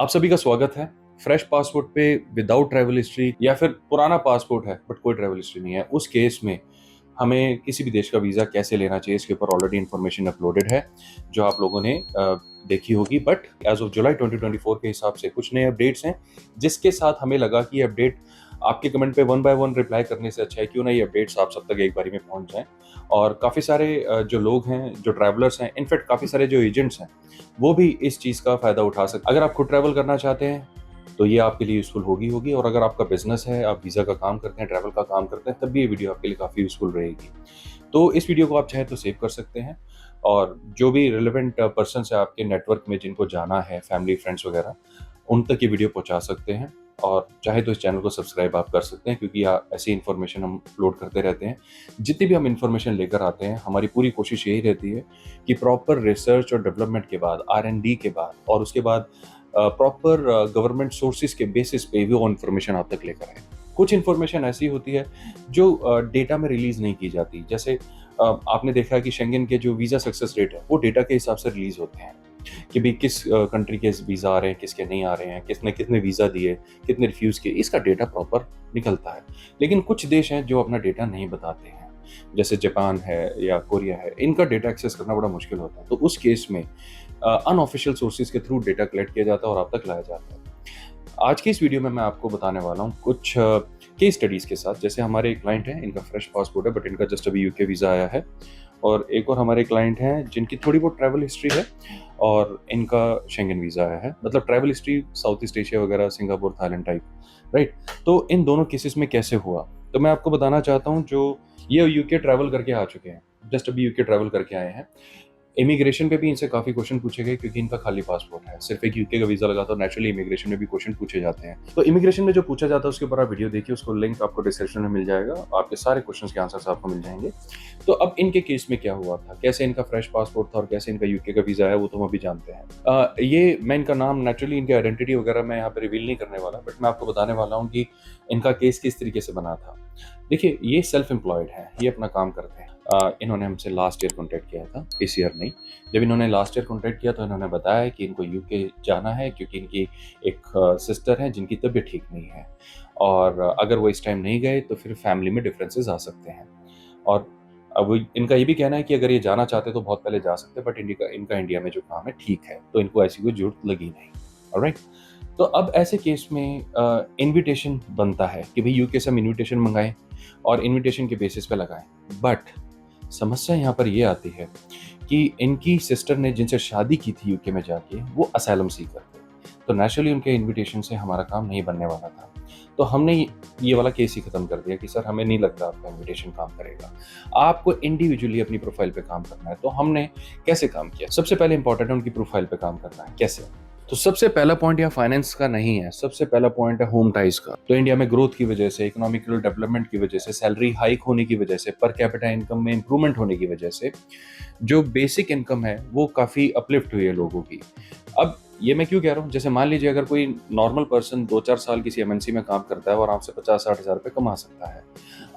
आप सभी का स्वागत है। फ्रेश पासपोर्ट पे विदाउट ट्रैवल हिस्ट्री या फिर पुराना पासपोर्ट है बट कोई ट्रैवल हिस्ट्री नहीं है, उस केस में हमें किसी भी देश का वीज़ा कैसे लेना चाहिए, इसके ऊपर ऑलरेडी इन्फॉर्मेशन अपलोडेड है जो आप लोगों ने देखी होगी। बट एज ऑफ जुलाई 2024 के हिसाब से कुछ नए अपडेट्स हैं जिसके साथ हमें लगा कि ये अपडेट आपके कमेंट पे वन बाय वन रिप्लाई करने से अच्छा है क्यों ना ये अपडेट्स आप सब तक एक बारी में पहुंच जाएं। और काफ़ी सारे जो लोग हैं, जो ट्रैवलर्स हैं, इनफैक्ट काफ़ी सारे जो एजेंट्स हैं, वो भी इस चीज़ का फ़ायदा उठा सकते हैं। अगर आप खुद ट्रैवल करना चाहते हैं तो ये आपके लिए यूज़फुल होगी और अगर आपका बिजनेस है, आप वीज़ा का काम करते हैं, ट्रैवल का काम करते हैं, तब भी ये वीडियो आपके लिए काफ़ी यूज़फुल रहेगी। तो इस वीडियो को आप चाहें तो सेव कर सकते हैं और जो भी रिलेवेंट पर्सन है आपके नेटवर्क में जिनको जाना है, फैमिली फ्रेंड्स वगैरह, उन तक ये वीडियो पहुंचा सकते हैं। और चाहे तो इस चैनल को सब्सक्राइब आप कर सकते हैं क्योंकि ऐसी इन्फॉर्मेशन हम अपलोड करते रहते हैं। जितनी भी हम इन्फॉर्मेशन लेकर आते हैं, हमारी पूरी कोशिश यही रहती है कि प्रॉपर रिसर्च और डेवलपमेंट के बाद, R&D के बाद और उसके बाद प्रॉपर गवर्नमेंट सोर्सेज के बेसिस पे भी वो इन्फॉर्मेशन आप तक लेकर आए। कुछ इन्फॉर्मेशन ऐसी होती है जो डेटा में रिलीज नहीं की जाती। जैसे आपने देखा है कि शेंगन के जो वीज़ा सक्सेस रेट है वो डेटा के हिसाब से रिलीज होते हैं कि भाई किस कंट्री के वीज़ा आ रहे हैं, किसके नहीं आ रहे हैं, किसने कितने वीज़ा दिए, कितने रिफ्यूज़ किए, इसका डेटा प्रॉपर निकलता है। लेकिन कुछ देश हैं जो अपना डेटा नहीं बताते हैं, जैसे जापान है या कोरिया है, इनका डेटा एक्सेस करना बड़ा मुश्किल होता है। तो उस केस में अनऑफिशियल सोर्सेज के थ्रू डेटा कलेक्ट किया जाता है और आप तक लाया जाता है। आज की इस वीडियो में मैं आपको बताने वाला हूँ कुछ केस स्टडीज़ के साथ। जैसे हमारे एक क्लाइंट हैं, इनका फ्रेश पासपोर्ट है बट इनका जस्ट अभी यूके वीज़ा आया है, और एक और हमारे क्लाइंट हैं जिनकी थोड़ी बहुत ट्रैवल हिस्ट्री है और इनका शेंगन वीज़ा आया है। मतलब travel history south east Asia वगैरह, सिंगापुर, थाईलैंड टाइप, राइट। तो इन दोनों केसेस में कैसे हुआ, तो मैं आपको बताना चाहता हूँ। जो ये यूके ट्रैवल करके आ चुके हैं, जस्ट अभी यूके ट्रैवल करके आए हैं, इमिग्रेशन पे भी इनसे काफ़ी क्वेश्चन पूछे गए क्योंकि इनका खाली पासपोर्ट है, सिर्फ एक यूके का वीज़ा लगा, तो नेचुरली इमिग्रेशन में भी क्वेश्चन पूछे जाते हैं। तो इमिग्रेशन में जो पूछा जाता है उसके ऊपर आप वीडियो देखिए, उसको लिंक आपको डिस्क्रिप्शन में मिल जाएगा, आपके सारे क्वेश्चंस के आंसर्स आपको मिल जाएंगे। तो अब इनके केस में क्या हुआ था, कैसे इनका फ्रेश पासपोर्ट था और कैसे इनका यूके का वीज़ा है, वो तो हम अभी जानते हैं। ये मैं इनका नाम, नेचुरली इनकी आइडेंटिटी वगैरह मैं यहाँ पर रिवील नहीं करने वाला, बट मैं आपको बताने वाला हूँ कि इनका केस किस तरीके से बना था। देखिए, ये सेल्फ एम्प्लॉयड है, ये अपना काम करते हैं। इन्होंने हमसे लास्ट ईयर कॉन्टैक्ट किया था, इस ईयर नहीं। जब इन्होंने लास्ट ईयर कॉन्टैक्ट किया तो इन्होंने बताया कि इनको यूके जाना है क्योंकि इनकी एक सिस्टर है जिनकी तबीयत ठीक नहीं है, और अगर वो इस टाइम नहीं गए तो फिर फैमिली में डिफरेंसेस आ सकते हैं। और अब इनका ये भी कहना है कि अगर ये जाना चाहते तो बहुत पहले जा सकते, बट इनका इंडिया में जो काम है ठीक है, तो इनको ऐसी कोई जरूरत लगी नहीं। ऑलराइट। तो अब ऐसे केस में इनविटेशन बनता है कि भाई यूके से हम इनविटेशन मंगाएं और इनविटेशन के बेसिस पे लगाएं। बट समस्या यहाँ पर ये आती है कि इनकी सिस्टर ने जिनसे शादी की थी यूके में जाके, वो असाइलम सीकर थे, तो नेचुरली उनके इनविटेशन से हमारा काम नहीं बनने वाला था। तो हमने ये वाला केस ही खत्म कर दिया कि सर हमें नहीं लगता आपका इनविटेशन काम करेगा, आपको इंडिविजुअली अपनी प्रोफाइल पे काम करना है। तो हमने कैसे काम किया, सबसे पहले इंपॉर्टेंट है उनकी प्रोफाइल पे काम करना है। कैसे? तो सबसे पहला पॉइंट यहाँ फाइनेंस का नहीं है, सबसे पहला पॉइंट है होम टाइज का। तो इंडिया में ग्रोथ की वजह से, इकोनॉमिकल डेवलपमेंट की वजह से, सैलरी हाइक होने की वजह से, पर कैपिटा इनकम में इंप्रूवमेंट होने की वजह से जो बेसिक इनकम है वो काफ़ी अपलिफ्ट हुई है लोगों की। अब ये मैं क्यों कह रहा हूँ, जैसे मान लीजिए अगर कोई नॉर्मल पर्सन 2-4 साल किसी MNC में काम करता है और आपसे 50-60 हज़ार रुपये कमा सकता है,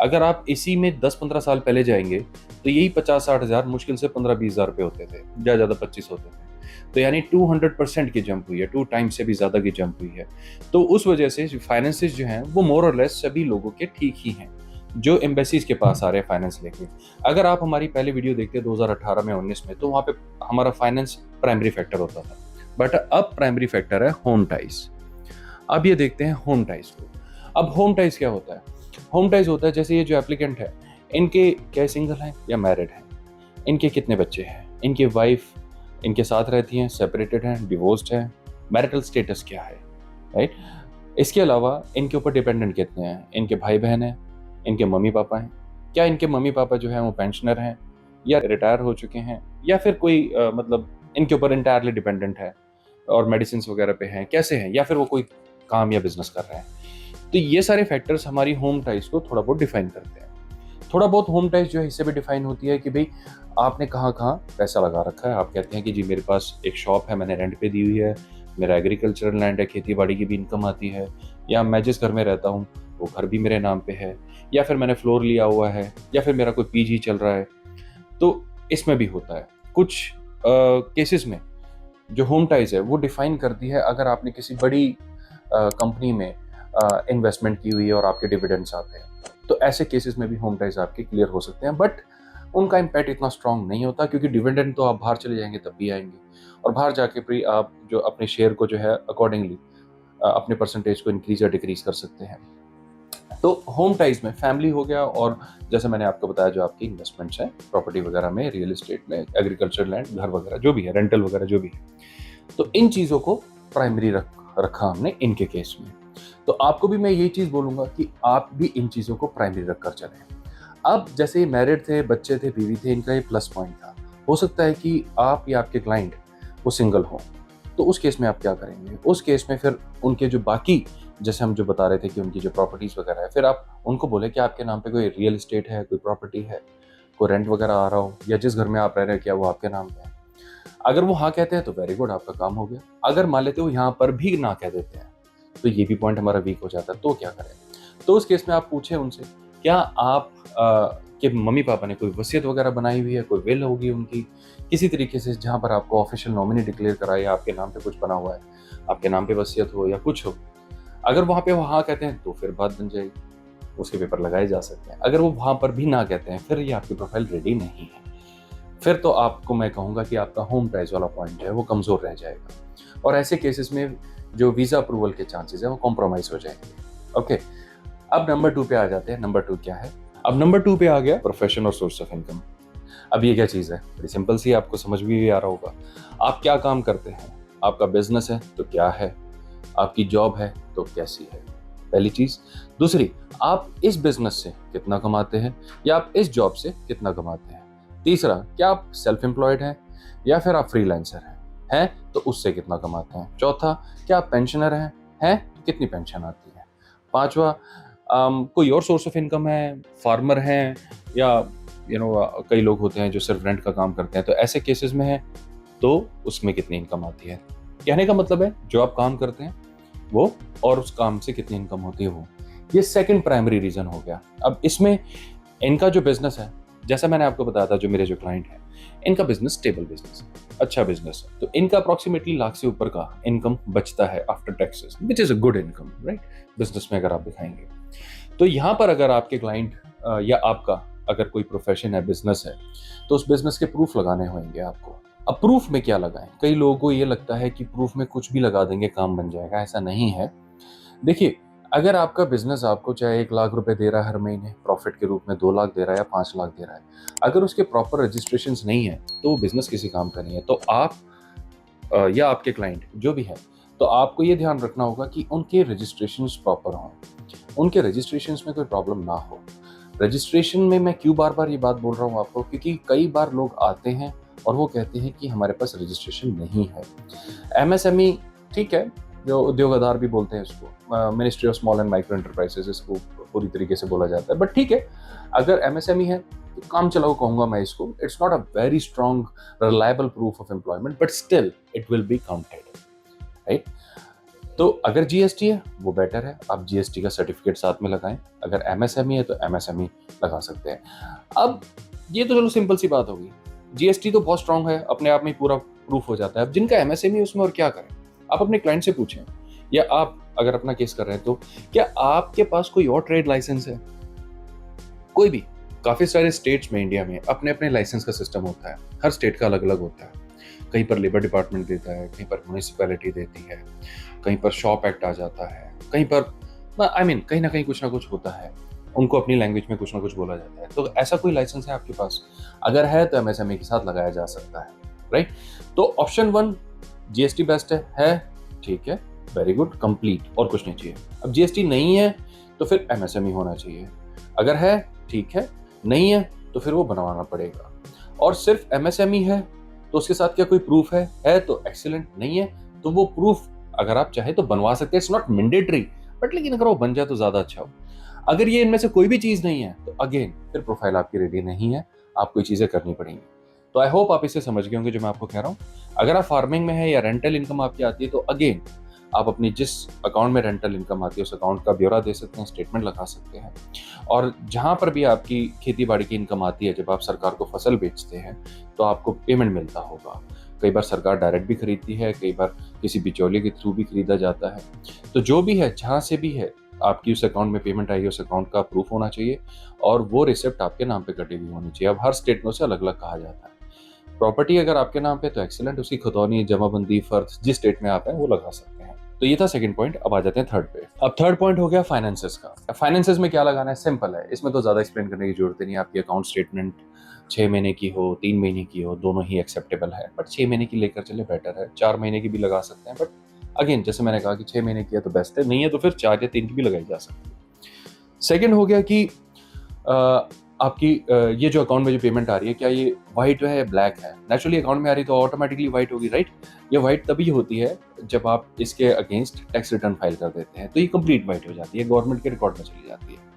अगर आप इसी में 10-15 साल पहले जाएंगे तो यही 50-60 हज़ार मुश्किल से 15-20 हज़ार रुपये होते थे, ज़्यादा 25 होते थे। तो यानी 200% की जंप हुई है, 2 टाइम्स से भी ज़्यादा की जंप हुई है। तो उस वजह से फाइनेंसेस जो हैं वो मोर और लेस सभी लोगों के ठीक ही हैं जो एम्बेसीज के पास आ रहे हैं फाइनेंस लेके। अगर आप हमारी पहले वीडियो देखते 2018 में 19 में, तो वहाँ पे हमारा फाइनेंस प्राइमरी फैक्टर होता था, बट अब प्राइमरी फैक्टर है होम टाइज। अब ये देखते हैं होम टाइज को। अब होम टाइज क्या होता है? होम टाइज होता है जैसे ये जो एप्लीकेंट है, इनके क्या सिंगल हैं या मैरिड हैं, इनके कितने बच्चे हैं, इनकी वाइफ इनके साथ रहती हैं, सेपरेटेड हैं, डिवोर्स्ड हैं, मैरिटल स्टेटस क्या है, राइट। इसके अलावा इनके ऊपर डिपेंडेंट कितने हैं, इनके भाई बहन हैं, इनके मम्मी पापा हैं, क्या इनके मम्मी पापा जो हैं वो पेंशनर हैं या रिटायर हो चुके हैं, या फिर कोई मतलब इनके ऊपर इंटायरली डिपेंडेंट है और मेडिसिन वगैरह पे हैं, कैसे हैं, या फिर वो कोई काम या बिजनेस कर रहे हैं। तो ये सारे फैक्टर्स हमारी होम टाइज को थोड़ा बहुत डिफाइन करते हैं। थोड़ा बहुत होम टाइज जो है इससे भी डिफाइन होती है कि भाई आपने कहाँ कहाँ पैसा लगा रखा है। आप कहते हैं कि जी मेरे पास एक शॉप है, मैंने रेंट पे दी हुई है, मेरा एग्रीकल्चरल लैंड है, खेती बाड़ी की भी इनकम आती है, या मैं जिस घर में रहता हूँ वो घर भी मेरे नाम पे है, या फिर मैंने फ्लोर लिया हुआ है, या फिर मेरा कोई PG चल रहा है। तो इसमें भी होता है। कुछ केसेस में जो होम टाइज है वो डिफाइन करती है अगर आपने किसी बड़ी कंपनी में इन्वेस्टमेंट की हुई है और आपके डिविडेंड्स आते हैं, तो ऐसे केसेस में भी होम टाइज आपके क्लियर हो सकते हैं, बट उनका इम्पैक्ट इतना स्ट्रांग नहीं होता क्योंकि डिविडेंड तो आप बाहर चले जाएंगे तब भी आएंगे, और बाहर जाके भी आप जो अपने शेयर को जो है अकॉर्डिंगली अपने परसेंटेज को इंक्रीज या डिक्रीज कर सकते हैं। तो होम टाइज में फैमिली हो गया, और जैसे मैंने आपको बताया जो आपकी इन्वेस्टमेंट्स हैं प्रॉपर्टी वगैरह में, रियल एस्टेट में, एग्रीकल्चर लैंड, घर वगैरह जो भी है, रेंटल वगैरह जो भी है, तो इन चीज़ों को प्राइमरी रखा हमने इनके केस में। तो आपको भी मैं यही चीज़ बोलूँगा कि आप भी इन चीज़ों को प्राइमरी रख कर चलें। अब जैसे मैरिड थे, बच्चे थे, बीवी थे, इनका ये प्लस पॉइंट था। हो सकता है कि आप या आपके क्लाइंट वो सिंगल हो, तो उस केस में आप क्या करेंगे? उस केस में फिर उनके जो बाकी, जैसे हम जो बता रहे थे कि उनकी जो प्रॉपर्टीज़ वगैरह है, फिर आप उनको बोले कि आपके नाम पे कोई रियल एस्टेट है, कोई प्रॉपर्टी है, कोई रेंट वगैरह आ रहा हो, या जिस घर में आप रह रहे हैं क्या वो आपके नाम पे है। अगर वो हाँ कहते हैं तो वेरी गुड, आपका काम हो गया। अगर मान लेते हो यहाँ पर भी ना कह देते हैं, तो ये भी पॉइंट हमारा वीक हो जाता है, तो क्या करें? तो उस केस में आप पूछें उनसे, क्या आप के मम्मी पापा ने कोई वसीयत वगैरह बनाई हुई है, कोई विल होगी उनकी किसी तरीके से जहाँ पर आपको ऑफिशियल नॉमिनी डिक्लेयर करा या आपके नाम पे कुछ बना हुआ है, आपके नाम पे वसीयत हो या कुछ हो। अगर वहाँ पे वो हाँ कहते हैं तो फिर बात बन जाएगी, उसके पेपर लगाए जा सकते हैं। अगर वो वहाँ पर भी ना कहते हैं, फिर ये आपकी प्रोफाइल रेडी नहीं है, फिर तो आपको मैं कहूँगा कि आपका होम टाइज वाला पॉइंट है वो कमज़ोर रह जाएगा, और ऐसे केसेस में जो वीज़ा अप्रूवल के चांसेस है वो कॉम्प्रोमाइज़ हो जाएंगे। ओके, अब नंबर 2 पे आ जाते हैं। नंबर 2 क्या है? अब नंबर 2 पे आ गया प्रोफेशन और सोर्स ऑफ इनकम। अब ये क्या चीज़ है? बड़ी सिंपल सी, आपको समझ भी आ रहा होगा। आप क्या काम करते हैं? आपका बिजनेस है तो क्या है? आपकी जॉब है तो कैसी है? पहली चीज़। दूसरी, आप इस बिजनेस से कितना कमाते हैं या आप इस जॉब से कितना कमाते हैं? तीसरा, क्या आप सेल्फ एम्प्लॉयड हैं या फिर आप फ्रीलांसर हैं तो उससे कितना कमाते हैं? चौथा, क्या आप पेंशनर हैं तो कितनी पेंशन आती है? पांचवा, कोई और सोर्स ऑफ इनकम है, फार्मर हैं, या कई लोग होते हैं जो सिर्फ रेंट का काम करते हैं, तो ऐसे केसेस में है तो उसमें कितनी इनकम आती है? कहने का मतलब है जो आप काम करते हैं वो, और उस काम से कितनी इनकम होती है वो। ये सेकंड प्राइमरी रीजन हो गया। अब इसमें इनका जो बिजनेस है, जैसा मैंने आपको बताया था, जो मेरे जो क्लाइंट हैं, इनका बिजनेस स्टेबल बिजनेस है, अच्छा बिजनेस है, तो इनका अप्रॉक्सीमेटली लाख से ऊपर का इनकम बचता है after taxes, which is a good income, right? Business में अगर आप दिखाएंगे तो यहाँ पर अगर आपके क्लाइंट या आपका अगर कोई प्रोफेशन है, बिजनेस है, तो उस बिजनेस के प्रूफ लगाने होंगे आपको। अब प्रूफ में क्या लगाएं? कई लोगों को ये लगता है कि प्रूफ में कुछ भी लगा देंगे काम बन जाएगा, ऐसा नहीं है। देखिए, अगर आपका बिजनेस आपको चाहे 1 लाख रुपए दे रहा है हर महीने प्रॉफिट के रूप में, 2 लाख दे रहा है या 5 लाख दे रहा है, अगर उसके प्रॉपर रजिस्ट्रेशंस नहीं है तो वो बिजनेस किसी काम का नहीं है। तो आप या आपके क्लाइंट जो भी है, तो आपको ये ध्यान रखना होगा कि उनके रजिस्ट्रेशंस प्रॉपर हों, उनके रजिस्ट्रेशंस में कोई प्रॉब्लम ना हो। रजिस्ट्रेशन में मैं क्यों बार बार ये बात बोल रहा हूँ आपको, क्योंकि कई बार लोग आते हैं और वो कहते हैं कि हमारे पास रजिस्ट्रेशन नहीं है। एमएसएमई ठीक है, जो उद्योग आधार भी बोलते हैं इसको, ministry of small and micro enterprises इसको पूरी तरीके से बोला जाता है, बट ठीक है, अगर एमएसएमई है तो काम चलाओ कहूँगा मैं इसको। It's not a very strong reliable proof of employment, but still it will be counted, right? तो अगर जीएसटी है वो बेटर है, आप जीएसटी का सर्टिफिकेट साथ में लगाएं। अगर एमएसएमई है तो एमएसएमई लगा सकते हैं। अब ये तो चलो सिंपल सी बात होगी, जीएसटी तो बहुत स्ट्रांग है, अपने आप में ही पूरा प्रूफ हो जाता है। अब जिनका एमएसएमई है उसमें और क्या करें? आप अपने क्लाइंट से पूछें, या आप अगर अपना केस कर रहे हैं तो क्या आपके पास कोई और ट्रेड लाइसेंस है? कोई भी, काफी सारे स्टेट्स में इंडिया में अपने अपने लाइसेंस का सिस्टम होता है, हर स्टेट का अलग अलग होता है। कहीं पर लेबर डिपार्टमेंट देता है, कहीं पर म्यूनिसिपैलिटी देती है, कहीं पर शॉप एक्ट आ जाता है, कहीं पर कहीं ना कहीं कुछ ना कुछ होता है, उनको अपनी लैंग्वेज में कुछ ना कुछ बोला जाता है। तो ऐसा कोई लाइसेंस है आपके पास? अगर है तो एमएसएमई के साथ लगाया जा सकता है, राइट? तो ऑप्शन 1 जीएसटी बेस्ट है, ठीक है, वेरी गुड, कंप्लीट, और कुछ नहीं चाहिए। अब जीएसटी नहीं है तो फिर एमएसएमई होना चाहिए, अगर है ठीक है, नहीं है तो फिर वो बनवाना पड़ेगा। और सिर्फ एमएसएमई है तो उसके साथ क्या कोई प्रूफ है तो एक्सीलेंट, नहीं है तो वो प्रूफ अगर आप चाहे तो बनवा सकते हैं, इट्स नॉट मैंडेटरी, बट लेकिन अगर वो बन जाए तो ज्यादा अच्छा हो। अगर ये इनमें से कोई भी चीज नहीं है तो अगेन फिर प्रोफाइल आपकी रेडी नहीं है, आपको ये चीजें करनी पड़ेंगी। तो आई होप आप इसे समझ गए होंगे जो मैं आपको कह रहा हूँ। अगर आप फार्मिंग में है या रेंटल इनकम आपकी आती है तो अगेन आप अपनी जिस अकाउंट में रेंटल इनकम आती है उस अकाउंट का ब्यौरा दे सकते हैं, स्टेटमेंट लगा सकते हैं। और जहाँ पर भी आपकी खेती बाड़ी की इनकम आती है, जब आप सरकार को फसल बेचते हैं तो आपको पेमेंट मिलता होगा। कई बार सरकार डायरेक्ट भी खरीदती है, कई बार किसी बिचौलिए के थ्रू भी खरीदा जाता है। तो जो भी है, जहाँ से भी है, आपकी उस अकाउंट में पेमेंट आई है, उस अकाउंट का प्रूफ होना चाहिए और वो रिसिप्ट आपके नाम पे कटी हुई होनी चाहिए। अब हर स्टेट में उसे अलग-अलग कहा जाता है। प्रॉपर्टी अगर आपके नाम पे तो एक्सीलेंट, उसकी खतौनी, जमाबंदी, फर्ज जिस स्टेट में आप हैं वो लगा सकते हैं। तो ये था सेकंड पॉइंट। अब आ जाते हैं थर्ड पे। अब थर्ड पॉइंट हो गया फाइनेंसेस का। फाइनेंसेस में क्या लगाना है, सिंपल है, इसमें तो ज्यादा एक्सप्लेन करने की जरूरत नहीं है। आपकी अकाउंट स्टेटमेंट 6 महीने की हो, 3 महीने की हो, दोनों ही एक्सेप्टेबल है, बट 6 महीने की लेकर चले बेटर है। 4 महीने की भी लगा सकते हैं, बट अगेन जैसे मैंने कहा कि 6 महीने की है तो बेस्ट है, नहीं है तो फिर 4 या 3 की भी लगाई जा सकती है। सेकेंड हो गया कि आपकी ये जो अकाउंट में जो पेमेंट आ रही है, क्या ये वाइट है या ब्लैक है। नेचुरली अकाउंट में आ रही तो ऑटोमेटिकली वाइट होगी, राइट। ये वाइट तभी होती है जब आप इसके अगेंस्ट टैक्स रिटर्न फाइल कर देते हैं, तो ये कंप्लीट वाइट हो जाती है, गवर्नमेंट के रिकॉर्ड में चली जाती है।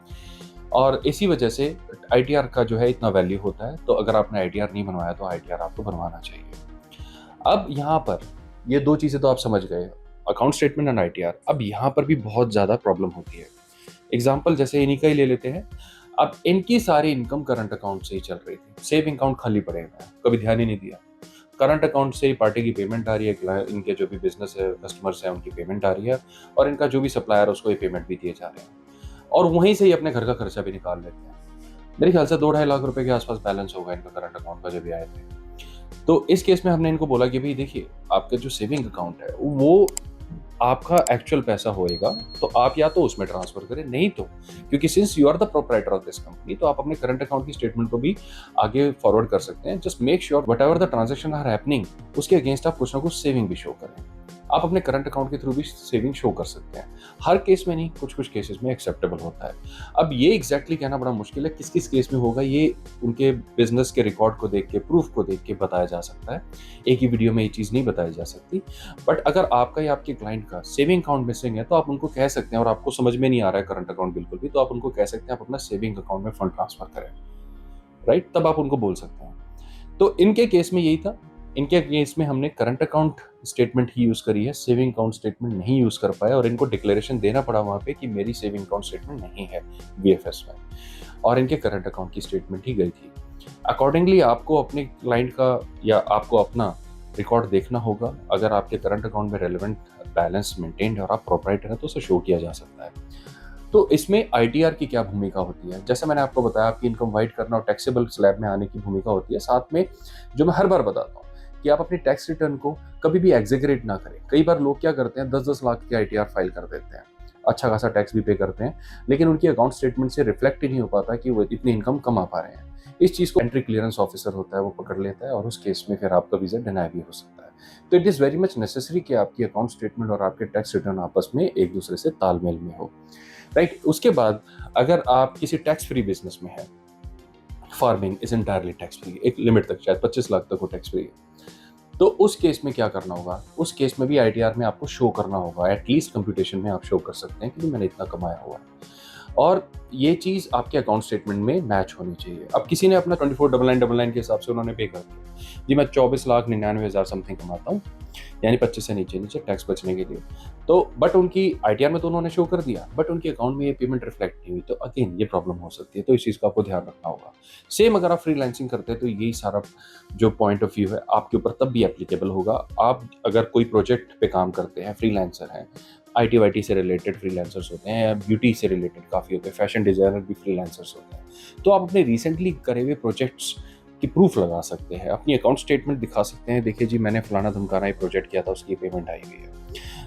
और इसी वजह से आईटीआर का जो है इतना वैल्यू होता है। तो अगर आपने आईटीआर नहीं बनवाया तो आईटीआर आपको बनवाना चाहिए। अब यहाँ पर ये दो चीज़ें तो आप समझ गए, अकाउंट स्टेटमेंट एंड आईटीआर। अब यहाँ पर भी बहुत ज़्यादा प्रॉब्लम होती है। एग्जाम्पल जैसे इन्हीं का ही ले लेते हैं। अब इनकी सारी इनकम करंट अकाउंट से ही चल रही थी, सेविंग अकाउंट खाली पड़े हुए हैं, कभी ध्यान ही नहीं दिया। करंट अकाउंट से ही पार्टी की पेमेंट आ रही है, इनके जो भी बिजनेस है, कस्टमर्स हैं, उनकी पेमेंट आ रही है, और इनका जो भी सप्लायर है उसको ये पेमेंट भी दिए जा रहे हैं, और वहीं से ही अपने घर का खर्चा भी निकाल लेते हैं। मेरे ख्याल से 2-2.5 लाख रुपए के आसपास बैलेंस होगा इनका करंट अकाउंट का जब भी आए थे। तो इस केस में हमने इनको बोला कि भाई देखिए, आपका जो सेविंग अकाउंट है वो आपका एक्चुअल पैसा होएगा, तो आप या तो उसमें ट्रांसफर करें, नहीं तो, क्योंकि since you are the proprietor of this company, तो आप अपने करंट अकाउंट की स्टेटमेंट को भी आगे फॉरवर्ड कर सकते हैं। Just make sure whatever the transaction are happening, उसके अगेंस्ट आप कुछ ना कुछ सेविंग भी शो करें। आप अपने करंट अकाउंट के थ्रू भी सेविंग शो कर सकते हैं। हर केस में नहीं, कुछ कुछ केसेस में एक्सेप्टेबल होता है। अब ये एग्जैक्टली कहना बड़ा मुश्किल है किस किस केस में होगा, ये उनके बिजनेस के रिकॉर्ड को देख के, प्रूफ को देख के बताया जा सकता है। एक ही वीडियो में ये चीज़ नहीं बताई जा सकती। बट अगर आपका या आपके क्लाइंट का सेविंग अकाउंट मिसिंग है तो आप उनको कह सकते हैं, और आपको समझ में नहीं आ रहा है करंट अकाउंट बिल्कुल भी, तो आप उनको कह सकते हैं आप अपना सेविंग अकाउंट में फंड ट्रांसफर करें, राइट। तब आप उनको बोल सकते हैं। तो इनके केस में यही था। इनके केस में हमने करंट अकाउंट स्टेटमेंट ही यूज करी है, सेविंग अकाउंट स्टेटमेंट नहीं यूज कर पाए, और इनको डिक्लेरेशन देना पड़ा वहां पे कि मेरी सेविंग अकाउंट स्टेटमेंट नहीं है वीएफएस में, और इनके करंट अकाउंट की स्टेटमेंट ही गई थी। अकॉर्डिंगली आपको अपने क्लाइंट का या आपको अपना रिकॉर्ड देखना होगा। अगर आपके करंट अकाउंट में रेलेवेंट बैलेंस मेंटेन्ड है और आप प्रोप्राइटर है तो उसे शो किया जा सकता है। तो इसमें आईटीआर की क्या भूमिका होती है, जैसे मैंने आपको बताया, आपकी इनकम वाइट करना और टैक्सेबल स्लैब में आने की भूमिका होती है। साथ में जो मैं हर बार बताता हूँ कि आप अपनी टैक्स रिटर्न को कभी भी एग्जेगरेट ना करें। कई बार लोग क्या करते हैं, 10-10 लाख की आईटीआर फाइल कर देते हैं, अच्छा खासा टैक्स भी पे करते हैं, लेकिन उनकी अकाउंट स्टेटमेंट से रिफ्लेक्ट ही नहीं हो पाता कि वो इतनी इनकम कमा पा रहे हैं। इस चीज़ को एंट्री क्लियरेंस ऑफिसर होता है वो पकड़ लेता है, और उस केस में फिर आपका वीज़ा डिनाई भी हो सकता है। तो it is very much necessary कि आपकी अकाउंट स्टेटमेंट और आपके टैक्स रिटर्न आपस में एक दूसरे से तालमेल में हो, राइट। उसके बाद अगर आप किसी टैक्स फ्री बिजनेस में है, farming is entirely tax free, एक लिमिट तक, शायद 25 लाख तक वो टैक्स फ्री है, तो उस केस में क्या करना होगा, उस केस में भी आईटीआर में आपको शो करना होगा, एटलीस्ट कंप्यूटेशन में आप शो कर सकते हैं कि मैंने इतना कमाया हुआ है, और ये चीज़ आपके अकाउंट स्टेटमेंट में मैच होनी चाहिए। अब किसी ने अपना 24,999 के हिसाब से उन्होंने पे कर दिया, जी मैं 24,99,000 समथिंग कमाता हूँ, यानी 25 से नीचे नीचे टैक्स बचने के लिए, तो बट उनकी आईटीआर में तो उन्होंने शो कर दिया, बट उनके अकाउंट में ये पेमेंट रिफ्लेक्ट नहीं हुई, तो अगेन ये प्रॉब्लम हो सकती है। तो इस चीज़ का आपको ध्यान रखना होगा। सेम अगर आप फ्रीलांसिंग करते हैं तो यही सारा जो पॉइंट ऑफ व्यू है आपके ऊपर तब भी एप्लीकेबल होगा। आप अगर कोई प्रोजेक्ट पे काम करते हैं, फ्रीलांसर हैं, आईटी वाईटी से रिलेटेड फ्रीलांसर्स होते हैं, ब्यूटी से रिलेटेड काफ़ी होते हैं, फैशन डिज़ाइनर भी फ्रीलांसर्स होते हैं, तो आप अपने रिसेंटली करे हुए प्रोजेक्ट्स की प्रूफ लगा सकते हैं, अपनी अकाउंट स्टेटमेंट दिखा सकते हैं, देखिए जी मैंने फलाना धमकाना ये प्रोजेक्ट किया था, उसकी पेमेंट आई हुई है,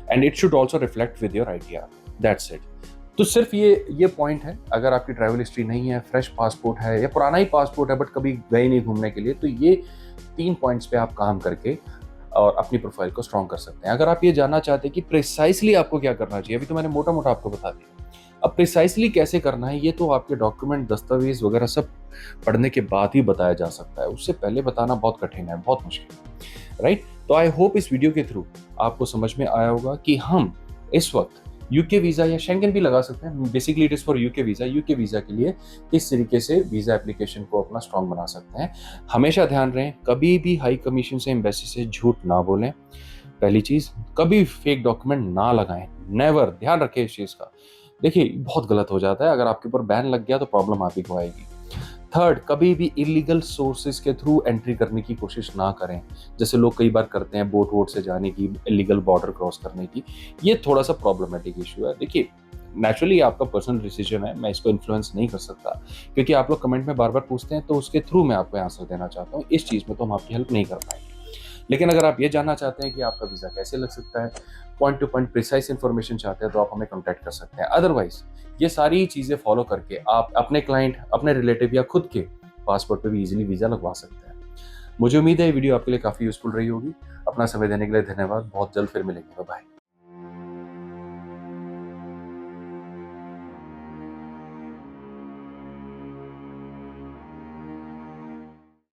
and it should also reflect with your ITR, that's it. तो सिर्फ ये पॉइंट है। अगर आपकी ट्रैवल हिस्ट्री नहीं है, फ्रेश पासपोर्ट है या पुराना ही पासपोर्ट है बट कभी गए नहीं घूमने के लिए, तो ये 3 पॉइंट्स पे आप काम करके और अपनी प्रोफाइल को स्ट्रॉन्ग कर सकते हैं। अगर आप ये जानना चाहते हैं कि प्रिसाइसली आपको क्या करना चाहिए, अभी तो मैंने मोटा मोटा आपको बता दिया, अब प्रिसाइसली कैसे करना है ये तो आपके डॉक्यूमेंट, दस्तावेज वगैरह सब पढ़ने के बाद ही बताया जा सकता है। उससे पहले बताना बहुत कठिन है, बहुत मुश्किल है, राइट। तो आई होप इस वीडियो के थ्रू आपको समझ में आया होगा कि हम इस वक्त यूके वीज़ा या शेंगन भी लगा सकते हैं, basically it is for UK visa के लिए किस तरीके से वीज़ा एप्लीकेशन को अपना स्ट्रॉन्ग बना सकते हैं। हमेशा ध्यान रहें, कभी भी हाई कमीशन से, एम्बेसी से झूठ ना बोलें। पहली चीज़, कभी फेक डॉक्यूमेंट ना लगाएं, नेवर, ध्यान रखें इस चीज़ का। देखिए बहुत गलत हो जाता है, अगर आपके ऊपर बैन लग गया तो प्रॉब्लम आप ही को आएगी। थर्ड, कभी भी इलीगल सोर्सेज के थ्रू एंट्री करने की कोशिश ना करें, जैसे लोग कई बार करते हैं बोट वोट से जाने की, इलीगल बॉर्डर क्रॉस करने की। ये थोड़ा सा प्रॉब्लमेटिक इशू है। देखिए, नेचुरली आपका पर्सनल डिसीजन है, मैं इसको इन्फ्लुएंस नहीं कर सकता, क्योंकि आप लोग कमेंट में बार बार पूछते हैं तो उसके थ्रू मैं आपको आंसर देना चाहता हूँ। इस चीज़ में तो हम आपकी हेल्प नहीं कर पाएंगे। लेकिन अगर आप ये जानना चाहते हैं कि आपका वीज़ा कैसे लग सकता है, point two point precise information चाहते हैं, तो आप हमें कॉन्टैक्ट कर सकते हैं। अदरवाइज ये सारी चीज़ें फॉलो करके आप अपने क्लाइंट, अपने रिलेटिव या खुद के पासपोर्ट पे भी इजीली वीज़ा लगवा सकते हैं। मुझे उम्मीद है ये वीडियो आपके लिए काफ़ी यूज़फुल रही होगी। अपना समय देने के लिए धन्यवाद। बहुत जल्द फिर मिलेंगे। बाय।